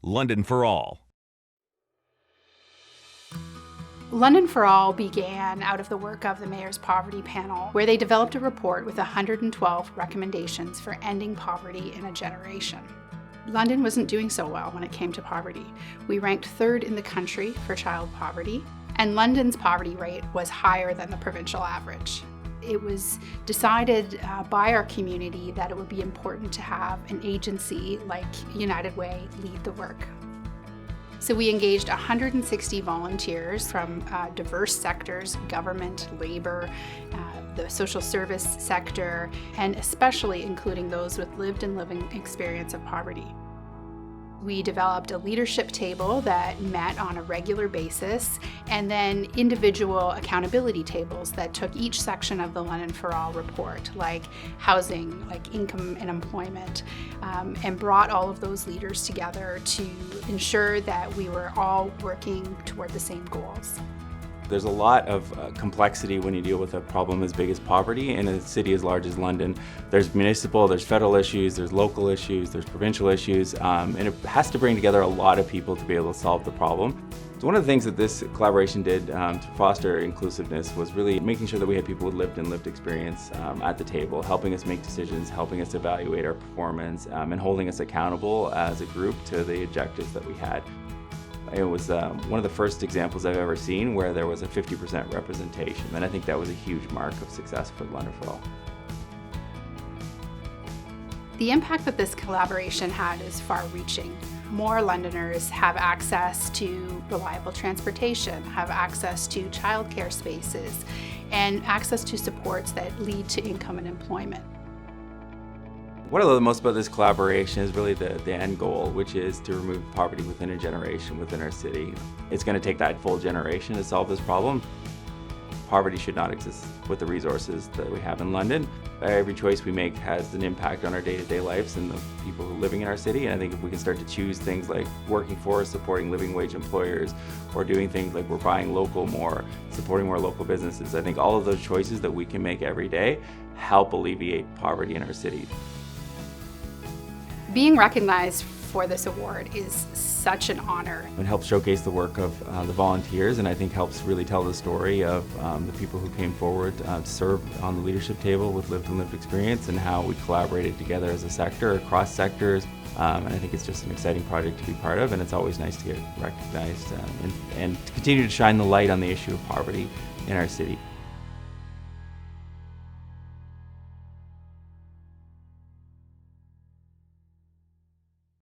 London for All. London for All began out of the work of the Mayor's Poverty Panel, where they developed a report with 112 recommendations for ending poverty in a generation. London wasn't doing so well when it came to poverty. We ranked third in the country for child poverty, and London's poverty rate was higher than the provincial average. It was decided by our community that it would be important to have an agency like United Way lead the work. So we engaged 160 volunteers from diverse sectors: government, labor, the social service sector, and especially including those with lived and living experience of poverty. We developed a leadership table that met on a regular basis, and then individual accountability tables that took each section of the London for All report, like housing, like income and employment, and brought all of those leaders together to ensure that we were all working toward the same goals. There's a lot of complexity when you deal with a problem as big as poverty in a city as large as London. There's municipal, there's federal issues, there's local issues, there's provincial issues, and it has to bring together a lot of people to be able to solve the problem. So one of the things that this collaboration did to foster inclusiveness was really making sure that we had people with lived experience at the table, helping us make decisions, helping us evaluate our performance, and holding us accountable as a group to the objectives that we had. It was one of the first examples I've ever seen where there was a 50% representation, and I think that was a huge mark of success for London for All. The impact that this collaboration had is far-reaching. More Londoners have access to reliable transportation, have access to childcare spaces, and access to supports that lead to income and employment. What I love most about this collaboration is really the end goal, which is to remove poverty within a generation within our city. It's going to take that full generation to solve this problem. Poverty should not exist with the resources that we have in London. Every choice we make has an impact on our day-to-day lives and the people who are living in our city. And I think if we can start to choose things like working for, supporting living wage employers, or doing things like we're buying local more, supporting more local businesses, I think all of those choices that we can make every day help alleviate poverty in our city. Being recognized for this award is such an honor. It helps showcase the work of the volunteers, and I think helps really tell the story of the people who came forward to serve on the leadership table with lived experience, and how we collaborated together as a sector, across sectors. And I think it's just an exciting project to be part of, and it's always nice to get recognized and continue to shine the light on the issue of poverty in our city.